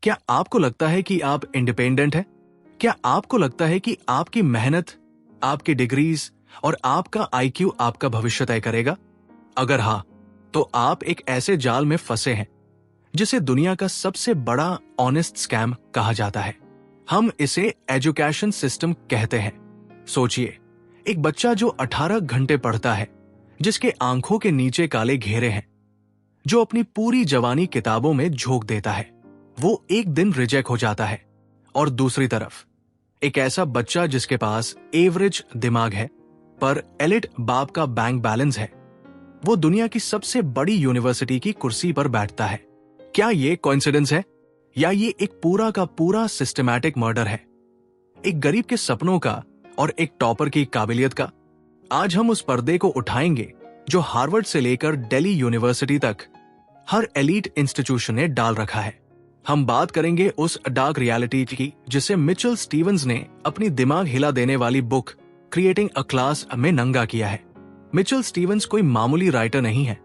क्या आपको लगता है कि आप इंडिपेंडेंट हैं? क्या आपको लगता है कि आपकी मेहनत, आपकी डिग्रीज और आपका आईक्यू आपका भविष्य तय करेगा? अगर हां, तो आप एक ऐसे जाल में फंसे हैं जिसे दुनिया का सबसे बड़ा ऑनेस्ट स्कैम कहा जाता है। हम इसे एजुकेशन सिस्टम कहते हैं। सोचिए, एक बच्चा जो 18 घंटे पढ़ता है, जिसके आंखों के नीचे काले घेरे हैं, जो अपनी पूरी जवानी किताबों में झोंक देता है, वो एक दिन रिजेक्ट हो जाता है। और दूसरी तरफ एक ऐसा बच्चा जिसके पास एवरेज दिमाग है पर एलिट बाप का बैंक बैलेंस है, वो दुनिया की सबसे बड़ी यूनिवर्सिटी की कुर्सी पर बैठता है। क्या ये कोइंसिडेंस है या ये एक पूरा का पूरा सिस्टमैटिक मर्डर है? एक गरीब के सपनों का और एक टॉपर की काबिलियत का। आज हम उस पर्दे को उठाएंगे जो हार्वर्ड से लेकर दिल्ली यूनिवर्सिटी तक हर एलीट इंस्टीट्यूशन ने डाल रखा है। हम बात करेंगे उस डार्क रियलिटी की जिसे मिचेल स्टीवंस ने अपनी दिमाग हिला देने वाली बुक क्रिएटिंग अ क्लास में नंगा किया है। मिचेल स्टीवंस कोई मामूली राइटर नहीं है।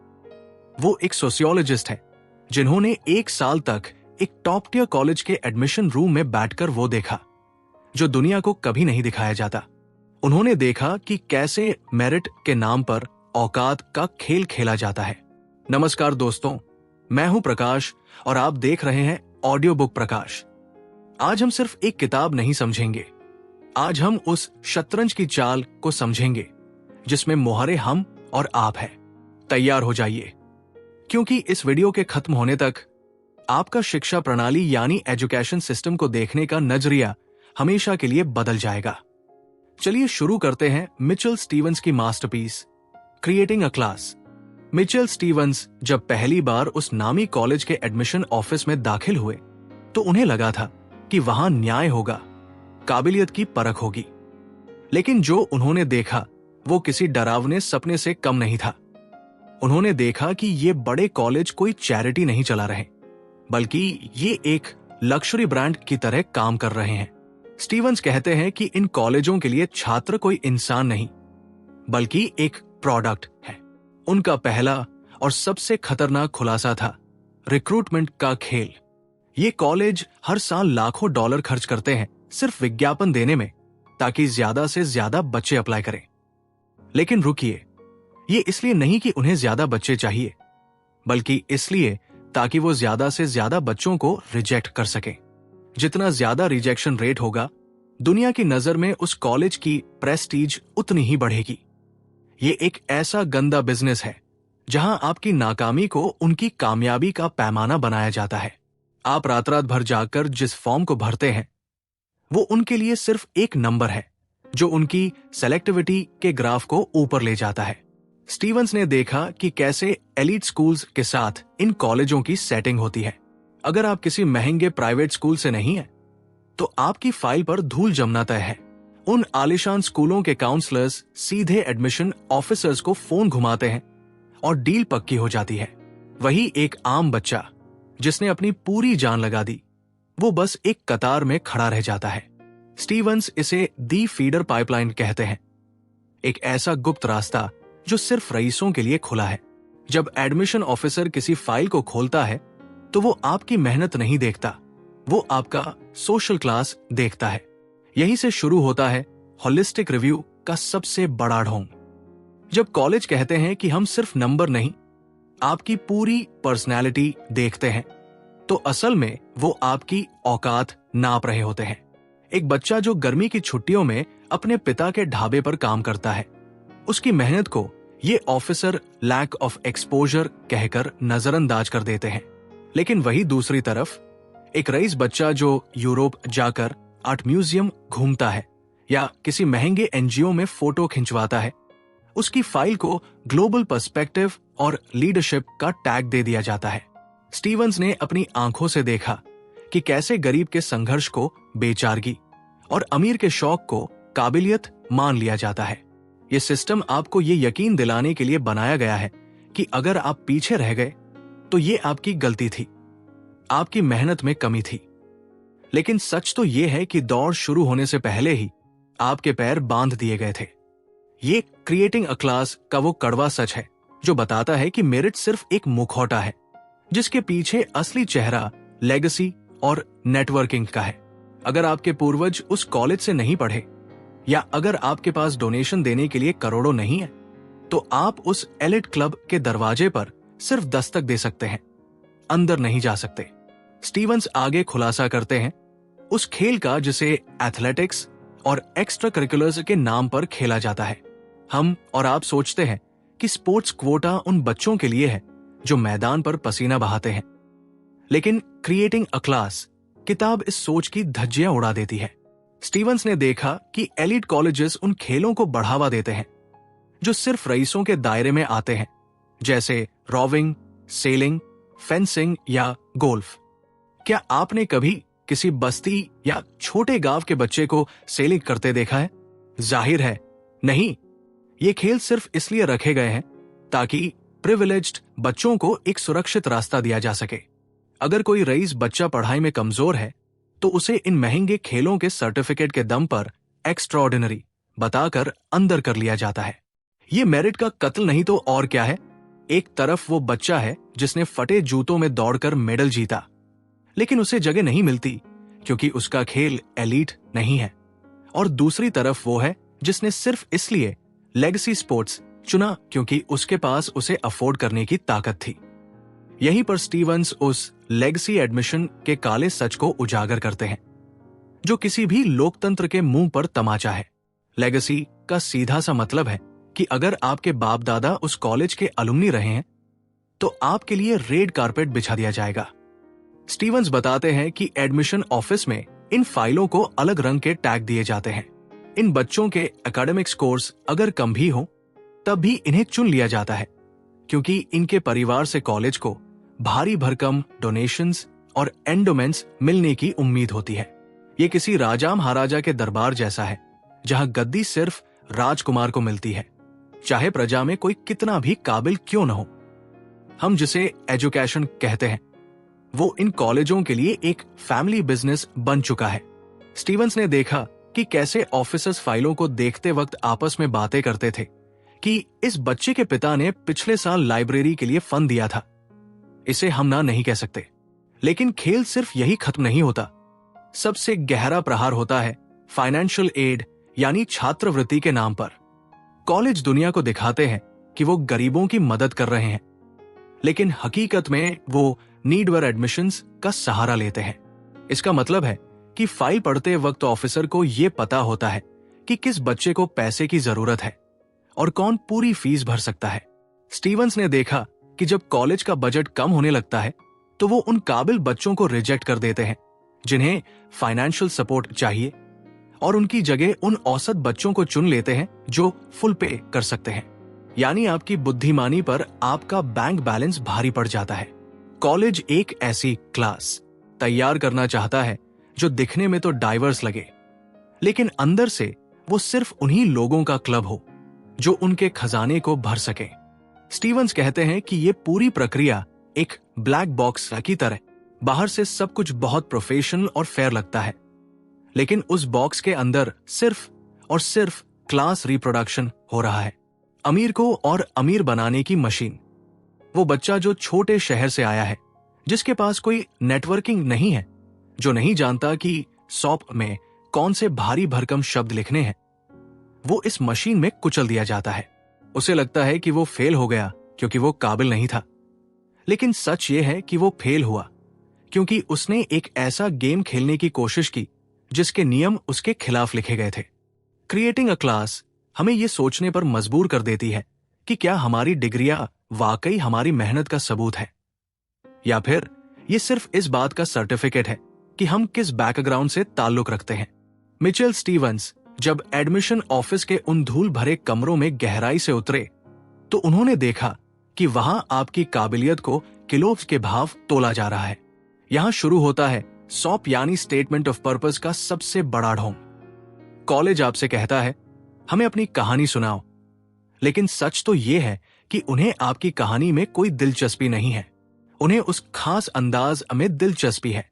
वो एक सोशियोलॉजिस्ट है जिन्होंने 1 साल तक एक टॉप टियर कॉलेज के एडमिशन रूम में बैठकर वो देखा जो दुनिया को कभी नहीं दिखाया जाता। उन्होंने देखा कि कैसे मेरिट के नाम पर औकात का खेल खेला जाता है। नमस्कार दोस्तों, मैं हूं प्रकाश और आप देख रहे हैं ऑडियो बुक प्रकाश। आज हम सिर्फ एक किताब नहीं समझेंगे, आज हम उस शतरंज की चाल को समझेंगे जिसमें मोहरे हम और आप है। तैयार हो जाइए, क्योंकि इस वीडियो के खत्म होने तक आपका शिक्षा प्रणाली यानी एजुकेशन सिस्टम को देखने का नजरिया हमेशा के लिए बदल जाएगा। चलिए शुरू करते हैं मिचेल स्टीवंस की masterpiece creating a class. Mitchell Stevens जब पहली बार उस नामी कॉलेज के एडमिशन ऑफिस में दाखिल हुए तो उन्हें लगा था कि वहां न्याय होगा, काबिलियत की परख होगी। लेकिन जो उन्होंने देखा वो किसी डरावने सपने से कम नहीं था। उन्होंने देखा कि ये बड़े कॉलेज कोई चैरिटी नहीं चला रहे, बल्कि ये एक लक्जरी ब्रांड की तरह काम कर रहे हैं। स्टीवंस कहते हैं कि इन कॉलेजों के लिए छात्र कोई इंसान नहीं, बल्कि एक प्रोडक्ट है। उनका पहला और सबसे खतरनाक खुलासा था रिक्रूटमेंट का खेल। ये कॉलेज हर साल लाखों डॉलर खर्च करते हैं सिर्फ विज्ञापन देने में, ताकि ज्यादा से ज्यादा बच्चे अप्लाई करें। लेकिन रुकिए, ये इसलिए नहीं कि उन्हें ज्यादा बच्चे चाहिए, बल्कि इसलिए ताकि वो ज्यादा से ज्यादा बच्चों को रिजेक्ट कर सकें। जितना ज्यादा रिजेक्शन रेट होगा, दुनिया की नजर में उस कॉलेज की प्रेस्टीज उतनी ही बढ़ेगी। ये एक ऐसा गंदा बिजनेस है जहां आपकी नाकामी को उनकी कामयाबी का पैमाना बनाया जाता है। आप रात रात भर जाकर जिस फॉर्म को भरते हैं वो उनके लिए सिर्फ एक नंबर है जो उनकी सेलेक्टिविटी के ग्राफ को ऊपर ले जाता है। स्टीवंस ने देखा कि कैसे एलीट स्कूल्स के साथ इन कॉलेजों की सेटिंग होती है। अगर आप किसी महंगे प्राइवेट स्कूल से नहीं हैं, तो आपकी फाइल पर धूल जमना तय है। उन आलिशान स्कूलों के काउंसलर्स सीधे एडमिशन ऑफिसर्स को फोन घुमाते हैं और डील पक्की हो जाती है। वही एक आम बच्चा जिसने अपनी पूरी जान लगा दी, वो बस एक कतार में खड़ा रह जाता है। स्टीवंस इसे दी फीडर पाइपलाइन कहते हैं, एक ऐसा गुप्त रास्ता जो सिर्फ रईसों के लिए खुला है। जब एडमिशन ऑफिसर किसी फाइल को खोलता है तो वो आपकी मेहनत नहीं देखता, वो आपका सोशल क्लास देखता है। यहीं से शुरू होता है होलिस्टिक रिव्यू का सबसे बड़ा ढोंग। जब कॉलेज कहते हैं कि हम सिर्फ नंबर नहीं, आपकी पूरी पर्सनैलिटी देखते हैं, तो असल में वो आपकी औकात नाप रहे होते हैं। एक बच्चा जो गर्मी की छुट्टियों में अपने पिता के ढाबे पर काम करता है, उसकी मेहनत को ये ऑफिसर लैक ऑफ एक्सपोजर कहकर नजरअंदाज कर देते हैं। लेकिन वही दूसरी तरफ एक रईस बच्चा जो यूरोप जाकर आर्ट म्यूजियम घूमता है या किसी महंगे एनजीओ में फोटो खिंचवाता है, उसकी फाइल को ग्लोबल पर्सपेक्टिव और लीडरशिप का टैग दे दिया जाता है। स्टीवंस ने अपनी आंखों से देखा कि कैसे गरीब के संघर्ष को बेचारगी और अमीर के शौक को काबिलियत मान लिया जाता है। यह सिस्टम आपको ये यकीन दिलाने के लिए बनाया गया है कि अगर आप पीछे रह गए तो ये आपकी गलती थी, आपकी मेहनत में कमी थी। लेकिन सच तो यह है कि दौड़ शुरू होने से पहले ही आपके पैर बांध दिए गए थे। ये क्रिएटिंग अ क्लास का वो कड़वा सच है जो बताता है कि मेरिट सिर्फ एक मुखौटा है, जिसके पीछे असली चेहरा लेगेसी और नेटवर्किंग का है। अगर आपके पूर्वज उस कॉलेज से नहीं पढ़े या अगर आपके पास डोनेशन देने के लिए करोड़ों नहीं है, तो आप उस एलिट क्लब के दरवाजे पर सिर्फ दस्तक दे सकते हैं, अंदर नहीं जा सकते। स्टीवंस आगे खुलासा करते हैं उस खेल का जिसे एथलेटिक्स और एक्स्ट्रा करिकुलर्स के नाम पर खेला जाता है। हम और आप सोचते हैं कि स्पोर्ट्स क्वोटा उन बच्चों के लिए है जो मैदान पर पसीना बहाते हैं, लेकिन क्रिएटिंग अ क्लास किताब इस सोच की धज्जियां उड़ा देती है। स्टीवंस ने देखा कि एलिट कॉलेजेस उन खेलों को बढ़ावा देते हैं जो सिर्फ रईसों के दायरे में आते हैं, जैसे रोविंग, सेलिंग, फेंसिंग या गोल्फ। क्या आपने कभी किसी बस्ती या छोटे गांव के बच्चे को सेलिंग करते देखा है? जाहिर है नहीं। ये खेल सिर्फ इसलिए रखे गए हैं ताकि प्रिविलेज्ड बच्चों को एक सुरक्षित रास्ता दिया जा सके। अगर कोई रईस बच्चा पढ़ाई में कमजोर है तो उसे इन महंगे खेलों के सर्टिफिकेट के दम पर एक्स्ट्राऑर्डिनरी बताकर अंदर कर लिया जाता है। ये मेरिट का कत्ल नहीं तो और क्या है। एक तरफ वो बच्चा है जिसने फटे जूतों में दौड़कर मेडल जीता, लेकिन उसे जगह नहीं मिलती क्योंकि उसका खेल एलीट नहीं है, और दूसरी तरफ वो है जिसने सिर्फ इसलिए लेगेसी स्पोर्ट्स चुना क्योंकि उसके पास उसे अफोर्ड करने की ताकत थी। यहीं पर स्टीवंस उस लेगेसी एडमिशन के काले सच को उजागर करते हैं जो किसी भी लोकतंत्र के मुंह पर तमाचा है। लेगेसी का सीधा सा मतलब है कि अगर आपके बाप दादा उस कॉलेज के अलुमनी रहे हैं तो आपके लिए रेड कारपेट बिछा दिया जाएगा। स्टीवंस बताते हैं कि एडमिशन ऑफिस में इन फाइलों को अलग रंग के टैग दिए जाते हैं। इन बच्चों के एकेडमिक स्कोर्स अगर कम भी हो तब भी इन्हें चुन लिया जाता है क्योंकि इनके परिवार से कॉलेज को भारी भरकम डोनेशंस और एंडोमेंट्स मिलने की उम्मीद होती है। ये किसी राजा महाराजा के दरबार जैसा है जहां गद्दी सिर्फ राजकुमार को मिलती है, चाहे प्रजा में कोई कितना भी काबिल क्यों न हो। हम जिसे एजुकेशन कहते हैं वो इन कॉलेजों के लिए एक फैमिली बिजनेस बन चुका है। स्टीवंस ने देखा कि कैसे ऑफिसर्स फाइलों को देखते वक्त आपस में बातें करते थे कि इस बच्चे के पिता ने पिछले साल लाइब्रेरी के लिए फंड दिया था, इसे हम ना नहीं कह सकते। लेकिन खेल सिर्फ यही खत्म नहीं होता। सबसे गहरा प्रहार होता है फाइनेंशियल एड यानी छात्रवृत्ति के नाम पर। कॉलेज दुनिया को दिखाते हैं कि वो गरीबों की मदद कर रहे हैं, लेकिन हकीकत में वो नीडवेयर एडमिशंस का सहारा लेते हैं। इसका मतलब है कि फाइल पढ़ते वक्त ऑफिसर को यह पता होता है कि किस बच्चे को पैसे की जरूरत है और कौन पूरी फीस भर सकता है। स्टीवंस ने देखा कि जब कॉलेज का बजट कम होने लगता है तो वो उन काबिल बच्चों को रिजेक्ट कर देते हैं जिन्हें फाइनेंशियल सपोर्ट चाहिए, और उनकी जगह उन औसत बच्चों को चुन लेते हैं जो फुल पे कर सकते हैं। यानी आपकी बुद्धिमानी पर आपका बैंक बैलेंस भारी पड़ जाता है। कॉलेज एक ऐसी क्लास तैयार करना चाहता है जो दिखने में तो डाइवर्स लगे, लेकिन अंदर से वो सिर्फ उन्हीं लोगों का क्लब हो जो उनके खजाने को भर सके। स्टीवंस कहते हैं कि ये पूरी प्रक्रिया एक ब्लैक बॉक्स की तरह, बाहर से सब कुछ बहुत प्रोफेशनल और फेयर लगता है, लेकिन उस बॉक्स के अंदर सिर्फ और सिर्फ क्लास रिप्रोडक्शन हो रहा है। अमीर को और अमीर बनाने की मशीन। वो बच्चा जो छोटे शहर से आया है, जिसके पास कोई नेटवर्किंग नहीं है, जो नहीं जानता कि सॉप में कौन से भारी भरकम शब्द लिखने हैं, वो इस मशीन में कुचल दिया जाता है। उसे लगता है कि वो फेल हो गया क्योंकि वो काबिल नहीं था, लेकिन सच ये है कि वो फेल हुआ क्योंकि उसने एक ऐसा गेम खेलने की कोशिश की जिसके नियम उसके खिलाफ लिखे गए थे। क्रिएटिंग अ क्लास हमें ये सोचने पर मजबूर कर देती है कि क्या हमारी डिग्रियां वाकई हमारी मेहनत का सबूत है, या फिर ये सिर्फ इस बात का सर्टिफिकेट है कि हम किस बैकग्राउंड से ताल्लुक रखते हैं। मिचेल स्टीवंस जब एडमिशन ऑफिस के उन धूल भरे कमरों में गहराई से उतरे तो उन्होंने देखा कि वहां आपकी काबिलियत को किलों के भाव तोला जा रहा है। यहां शुरू होता है सॉप यानी स्टेटमेंट ऑफ पर्पस का सबसे बड़ा ढोंग। कॉलेज आपसे कहता है हमें अपनी कहानी सुनाओ, लेकिन सच तो यह है कि उन्हें आपकी कहानी में कोई दिलचस्पी नहीं है। उन्हें उस खास अंदाज में दिलचस्पी है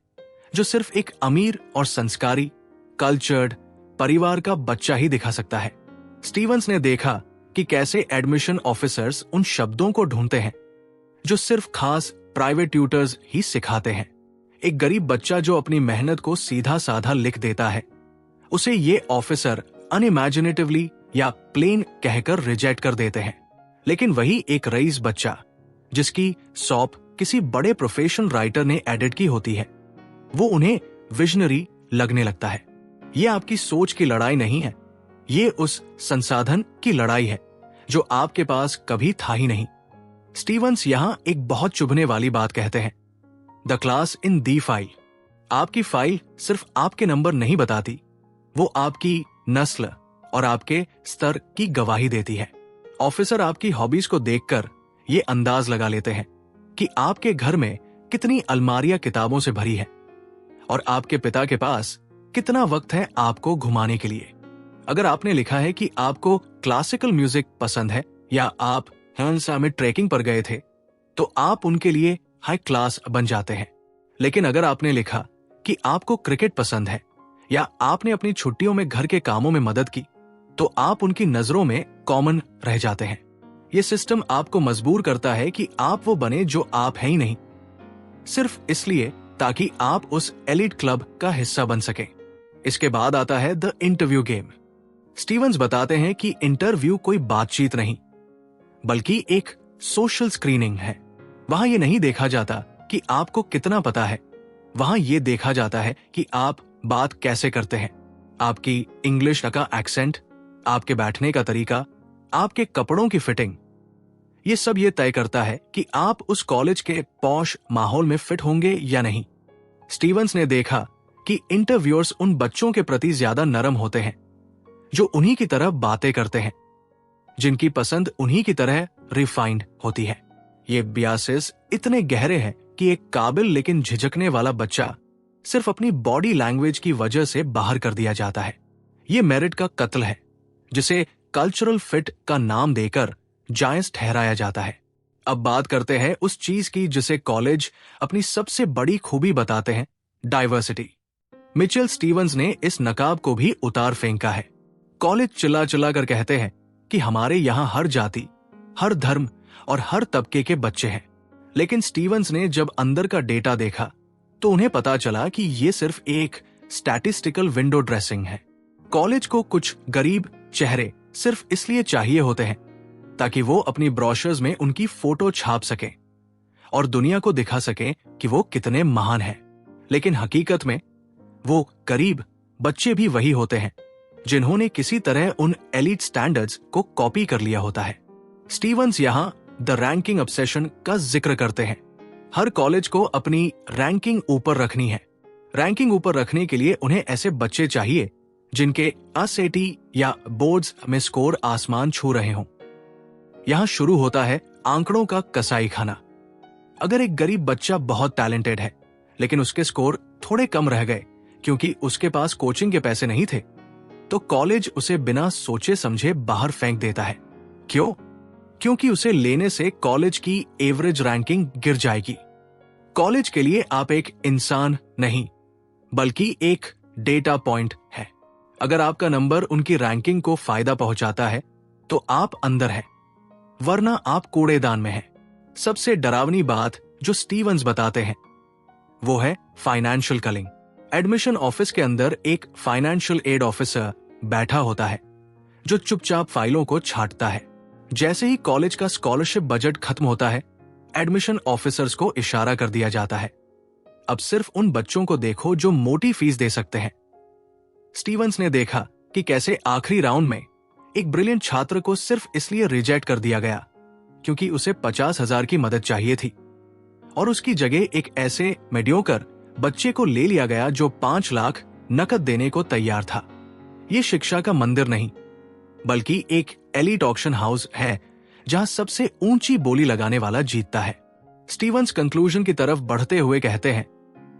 जो सिर्फ एक अमीर और संस्कारी कल्चर्ड परिवार का बच्चा ही दिखा सकता है। स्टीवंस ने देखा कि कैसे एडमिशन ऑफिसर्स उन शब्दों को ढूंढते हैं जो सिर्फ खास प्राइवेट ट्यूटर्स ही सिखाते हैं। एक गरीब बच्चा जो अपनी मेहनत को सीधा साधा लिख देता है, उसे ये ऑफिसर अनइमेजिनेटिवली या प्लेन कहकर रिजेक्ट कर देते हैं। लेकिन वही एक रईस बच्चा जिसकी सौंप किसी बड़े प्रोफेशनल राइटर ने एडिट की होती है, वो उन्हें विजनरी लगने लगता है। ये आपकी सोच की लड़ाई नहीं है, ये उस संसाधन की लड़ाई है जो आपके पास कभी था ही नहीं। स्टीवंस यहां एक बहुत चुभने वाली बात कहते हैं, the class in the file. आपकी फाइल सिर्फ आपके नंबर नहीं बताती, वो आपकी नस्ल और आपके स्तर की गवाही देती है। ऑफिसर आपकी हॉबीज को देखकर ये अंदाज लगा लेते हैं कि आपके घर में कितनी अलमारियां किताबों से भरी है और आपके पिता के पास कितना वक्त है आपको घुमाने के लिए। अगर आपने लिखा है कि आपको क्लासिकल म्यूजिक पसंद है या आप हैंसा में ट्रैकिंग पर गए थे, तो आप उनके लिए हाई क्लास बन जाते हैं। लेकिन अगर आपने लिखा कि आपको क्रिकेट पसंद है या आपने अपनी छुट्टियों में घर के कामों में मदद की, तो आप उनकी नजरों में कॉमन रह जाते हैं। यह सिस्टम आपको मजबूर करता है कि आप वो बने जो आप हैं ही नहीं, सिर्फ इसलिए ताकि आप उस एलिट क्लब का हिस्सा बन सकें। इसके बाद आता है द इंटरव्यू गेम। स्टीवंस बताते हैं कि इंटरव्यू कोई बातचीत नहीं, बल्कि एक सोशल स्क्रीनिंग है। वहां यह नहीं देखा जाता कि आपको कितना पता है, वहां यह देखा जाता है कि आप बात कैसे करते हैं। आपकी इंग्लिश का एक्सेंट, आपके बैठने का तरीका, आपके कपड़ों की फिटिंग, ये सब ये तय करता है कि आप उस कॉलेज के पॉश माहौल में फिट होंगे या नहीं। स्टीवंस ने देखा कि इंटरव्यूअर्स उन बच्चों के प्रति ज्यादा नरम होते हैं जो उन्हीं की तरह बातें करते हैं, जिनकी पसंद उन्हीं की तरह रिफाइंड होती है। ये बियासेस इतने गहरे हैं कि एक काबिल लेकिन झिझकने वाला बच्चा सिर्फ अपनी बॉडी लैंग्वेज की वजह से बाहर कर दिया जाता है। ये मेरिट का कत्ल है जिसे कल्चरल फिट का नाम देकर जायज ठहराया जाता है। अब बात करते हैं उस चीज की जिसे कॉलेज अपनी सबसे बड़ी खूबी बताते हैं, डाइवर्सिटी। मिचेल स्टीवंस ने इस नकाब को भी उतार फेंका है। कॉलेज चिल्ला चिल्ला कर कहते हैं कि हमारे यहाँ हर जाति, हर धर्म और हर तबके के बच्चे हैं। लेकिन स्टीवंस ने जब अंदर का डेटा देखा तो उन्हें पता चला कि ये सिर्फ एक स्टैटिस्टिकल विंडो ड्रेसिंग है। कॉलेज को कुछ गरीब चेहरे सिर्फ इसलिए चाहिए होते हैं ताकि वो अपनी ब्रोशर्स में उनकी फोटो छाप सकें और दुनिया को दिखा सकें कि वो कितने महान हैं। लेकिन हकीकत में वो गरीब बच्चे भी वही होते हैं जिन्होंने किसी तरह उन एलीट स्टैंडर्ड्स को कॉपी कर लिया होता है। स्टीवंस यहाँ द रैंकिंग ऑब्सेशन का जिक्र करते हैं। हर कॉलेज को अपनी रैंकिंग ऊपर रखनी है। रैंकिंग ऊपर रखने के लिए उन्हें ऐसे बच्चे चाहिए जिनके एसएटी या बोर्ड्स में स्कोर आसमान छू रहे हों। यहां शुरू होता है आंकड़ों का कसाई खाना। अगर एक गरीब बच्चा बहुत टैलेंटेड है लेकिन उसके स्कोर थोड़े कम रह गए क्योंकि उसके पास कोचिंग के पैसे नहीं थे, तो कॉलेज उसे बिना सोचे समझे बाहर फेंक देता है। क्यों? क्योंकि उसे लेने से कॉलेज की एवरेज रैंकिंग गिर जाएगी। कॉलेज के लिए आप एक इंसान नहीं बल्कि एक डेटा पॉइंट है। अगर आपका नंबर उनकी रैंकिंग को फायदा पहुंचाता है तो आप अंदर हैं, वरना आप कूड़ेदान में हैं। सबसे डरावनी बात जो स्टीवंस बताते हैं वो है फाइनेंशियल कलिंग। एडमिशन ऑफिस के अंदर एक फाइनेंशियल एड ऑफिसर बैठा होता है जो चुपचाप फाइलों को छांटता है। जैसे ही कॉलेज का स्कॉलरशिप बजट खत्म होता है, एडमिशन ऑफिसर्स को इशारा कर दिया जाता है, अब सिर्फ उन बच्चों को देखो जो मोटी फीस दे सकते हैं। स्टीवंस ने देखा कि कैसे आखिरी राउंड में एक ब्रिलियंट छात्र को सिर्फ इसलिए रिजेक्ट कर दिया गया क्योंकि उसे 50,000 की मदद चाहिए थी और उसकी जगह एक ऐसे मेडियोकर बच्चे को ले लिया गया जो 5 लाख नकद देने को तैयार था। यह शिक्षा का मंदिर नहीं बल्कि एक एलीट ऑक्शन हाउस है जहां सबसे ऊंची बोली लगाने वाला जीतता है। स्टीवंस कंक्लूजन की तरफ बढ़ते हुए कहते हैं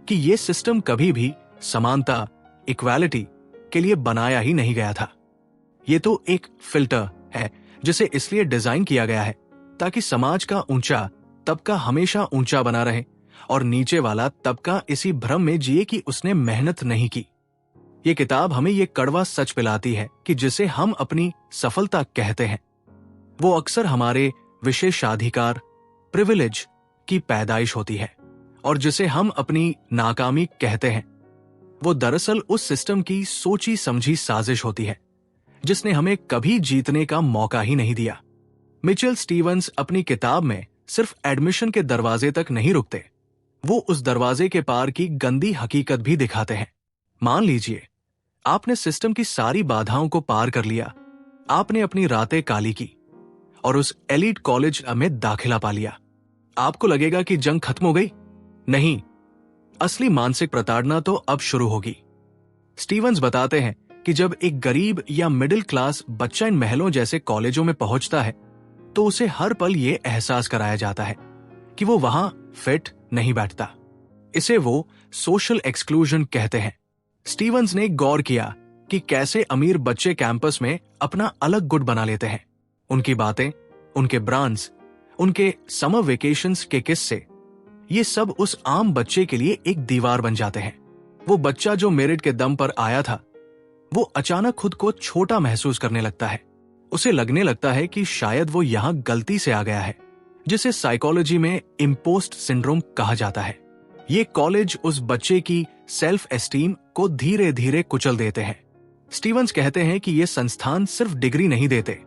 कि यह सिस्टम कभी भी समानता, इक्वालिटी के लिए बनाया ही नहीं गया था। यह तो एक फिल्टर है जिसे इसलिए डिजाइन किया गया है ताकि समाज का ऊंचा तबका हमेशा ऊंचा बना रहे और नीचे वाला तबका इसी भ्रम में जिए कि उसने मेहनत नहीं की। ये किताब हमें ये कड़वा सच पिलाती है कि जिसे हम अपनी सफलता कहते हैं वो अक्सर हमारे विशेषाधिकार, प्रिविलेज की पैदाइश होती है और जिसे हम अपनी नाकामी कहते हैं, वो दरअसल उस सिस्टम की सोची समझी साजिश होती है जिसने हमें कभी जीतने का मौका ही नहीं दिया। मिचेल स्टीवंस अपनी किताब में सिर्फ एडमिशन के दरवाजे तक नहीं रुकते, वो उस दरवाजे के पार की गंदी हकीकत भी दिखाते हैं। मान लीजिए आपने सिस्टम की सारी बाधाओं को पार कर लिया, आपने अपनी रातें काली की और उस एलीट कॉलेज में दाखिला पा लिया। आपको लगेगा कि जंग खत्म हो गई? नहीं, असली मानसिक प्रताड़ना तो अब शुरू होगी। स्टीवंस बताते हैं कि जब एक गरीब या मिडिल क्लास बच्चा इन महलों जैसे कॉलेजों में पहुंचता है तो उसे हर पल ये एहसास कराया जाता है कि वो वहां फिट नहीं बैठता। इसे वो सोशल एक्सक्लूजन कहते हैं। स्टीवंस ने गौर किया कि कैसे अमीर बच्चे कैंपस में अपना अलग गुट बना लेते हैं। उनकी बातें, उनके ब्रांड्स, उनके समर वेकेशंस के किस्से, ये सब उस आम बच्चे के लिए एक दीवार बन जाते हैं। वो बच्चा जो मेरिट के दम पर आया था, वो अचानक खुद को छोटा महसूस करने लगता है। उसे लगने लगता है कि शायद वो यहां गलती से आ गया है, जिसे साइकोलॉजी में इम्पोस्ट सिंड्रोम कहा जाता है। ये कॉलेज उस बच्चे की सेल्फ एस्टीम को धीरे धीरे कुचल देते हैं। स्टीवंस कहते हैं कि ये संस्थान सिर्फ डिग्री नहीं देते,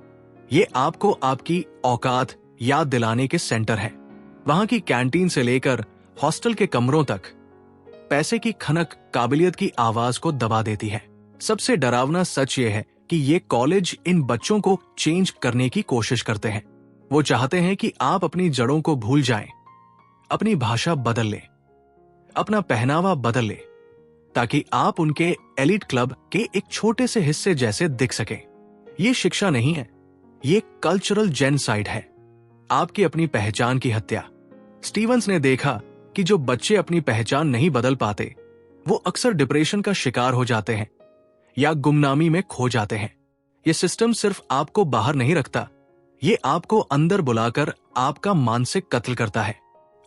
ये आपको आपकी औकात याद दिलाने के सेंटर है। वहां की कैंटीन से लेकर हॉस्टल के कमरों तक पैसे की खनक काबिलियत की आवाज को दबा देती है। सबसे डरावना सच ये है कि ये कॉलेज इन बच्चों को चेंज करने की कोशिश करते हैं। वो चाहते हैं कि आप अपनी जड़ों को भूल जाएं, अपनी भाषा बदल लें, अपना पहनावा बदल लें, ताकि आप उनके एलिट क्लब के एक छोटे से हिस्से जैसे दिख सकें। ये शिक्षा नहीं है, ये कल्चरल जेनसाइड है, आपकी अपनी पहचान की हत्या। स्टीवंस ने देखा कि जो बच्चे अपनी पहचान नहीं बदल पाते, वो अक्सर डिप्रेशन का शिकार हो जाते हैं या गुमनामी में खो जाते हैं। ये सिस्टम सिर्फ आपको बाहर नहीं रखता, ये आपको अंदर बुलाकर आपका मानसिक कत्ल करता है।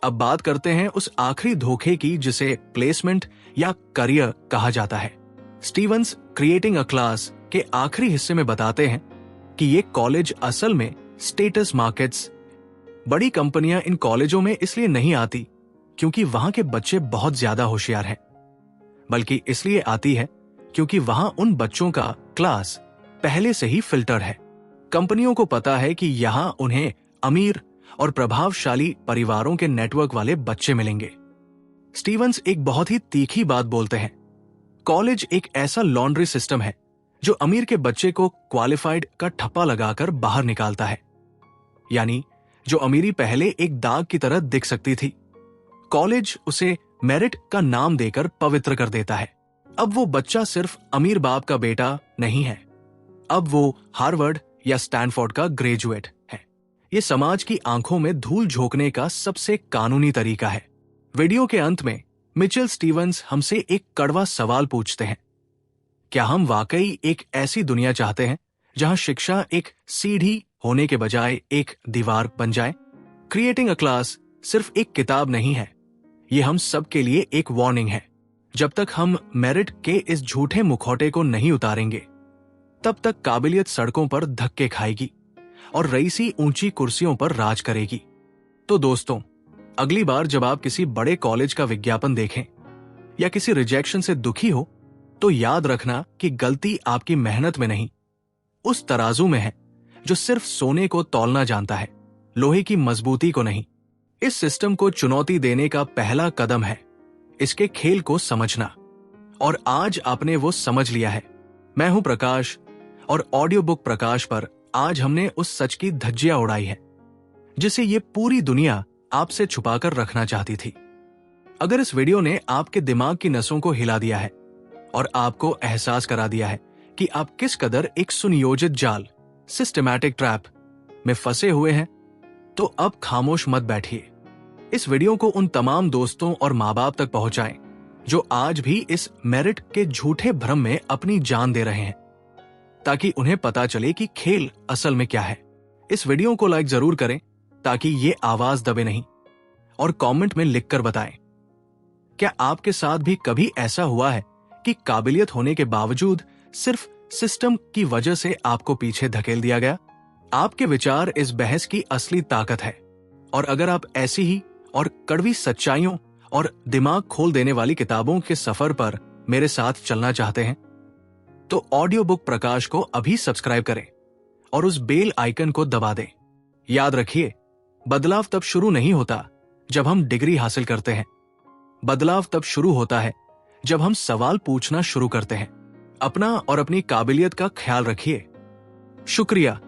अब बात करते हैं उस आखिरी धोखे की जिसे प्लेसमेंट या करियर कहा जाता है। स्टीवंस क्रिएटिंग अ क्लास के आखिरी हिस्से में बताते हैं कि ये कॉलेज असल में स्टेटस मार्केट्स। बड़ी कंपनियां इन कॉलेजों में इसलिए नहीं आती क्योंकि वहां के बच्चे बहुत ज्यादा होशियार हैं, बल्कि इसलिए आती है क्योंकि वहां उन बच्चों का क्लास पहले से ही फिल्टर है। कंपनियों को पता है कि यहां उन्हें अमीर और प्रभावशाली परिवारों के नेटवर्क वाले बच्चे मिलेंगे। स्टीवंस एक बहुत ही तीखी बात बोलते हैं। कॉलेज एक ऐसा लॉन्ड्री सिस्टम है जो अमीर के बच्चे को क्वालिफाइड का ठप्पा लगाकर बाहर निकालता है। यानी जो अमीरी पहले एक दाग की तरह दिख सकती थी, कॉलेज उसे मेरिट का नाम देकर पवित्र कर देता है। अब वो बच्चा सिर्फ अमीर बाप का बेटा नहीं है, अब वो हार्वर्ड या स्टैनफोर्ड का ग्रेजुएट है। ये समाज की आंखों में धूल झोंकने का सबसे कानूनी तरीका है। वीडियो के अंत में मिचेल स्टीवंस हमसे एक कड़वा सवाल पूछते हैं, क्या हम वाकई एक ऐसी दुनिया चाहते हैं जहां शिक्षा एक सीढ़ी होने के बजाय एक दीवार बन जाए? क्रिएटिंग अ क्लास सिर्फ एक किताब नहीं है, ये हम सब के लिए एक वार्निंग है। जब तक हम मेरिट के इस झूठे मुखौटे को नहीं उतारेंगे, तब तक काबिलियत सड़कों पर धक्के खाएगी और रईसी ऊंची कुर्सियों पर राज करेगी। तो दोस्तों, अगली बार जब आप किसी बड़े कॉलेज का विज्ञापन देखें या किसी रिजेक्शन से दुखी हो, तो याद रखना कि गलती आपकी मेहनत में नहीं, उस तराजू में है जो सिर्फ सोने को तौलना जानता है, लोहे की मजबूती को नहीं। इस सिस्टम को चुनौती देने का पहला कदम है इसके खेल को समझना, और आज आपने वो समझ लिया है। मैं हूं प्रकाश, और ऑडियो बुक प्रकाश पर आज हमने उस सच की धज्जियां उड़ाई है जिसे ये पूरी दुनिया आपसे छुपाकर रखना चाहती थी। अगर इस वीडियो ने आपके दिमाग की नसों को हिला दिया है और आपको एहसास करा दिया है कि आप किस कदर एक सुनियोजित जाल, सिस्टमैटिक ट्रैप में फंसे हुए हैं, तो अब खामोश मत बैठिए। इस वीडियो को उन तमाम दोस्तों और माँ बाप तक पहुंचाएं जो आज भी इस मेरिट के झूठे भ्रम में अपनी जान दे रहे हैं, ताकि उन्हें पता चले कि खेल असल में क्या है। इस वीडियो को लाइक जरूर करें ताकि ये आवाज दबे नहीं, और कमेंट में लिखकर बताएं, क्या आपके साथ भी कभी ऐसा हुआ है कि काबिलियत होने के बावजूद सिर्फ सिस्टम की वजह से आपको पीछे धकेल दिया गया? आपके विचार इस बहस की असली ताकत है, और अगर आप ऐसी ही और कड़वी सच्चाइयों और दिमाग खोल देने वाली किताबों के सफर पर मेरे साथ चलना चाहते हैं तो ऑडियो बुक प्रकाश को अभी सब्सक्राइब करें और उस बेल आइकन को दबा दें। याद रखिए, बदलाव तब शुरू नहीं होता जब हम डिग्री हासिल करते हैं। बदलाव तब शुरू होता है जब हम सवाल पूछना शुरू करते हैं। अपना और अपनी काबिलियत का ख्याल रखिए। शुक्रिया।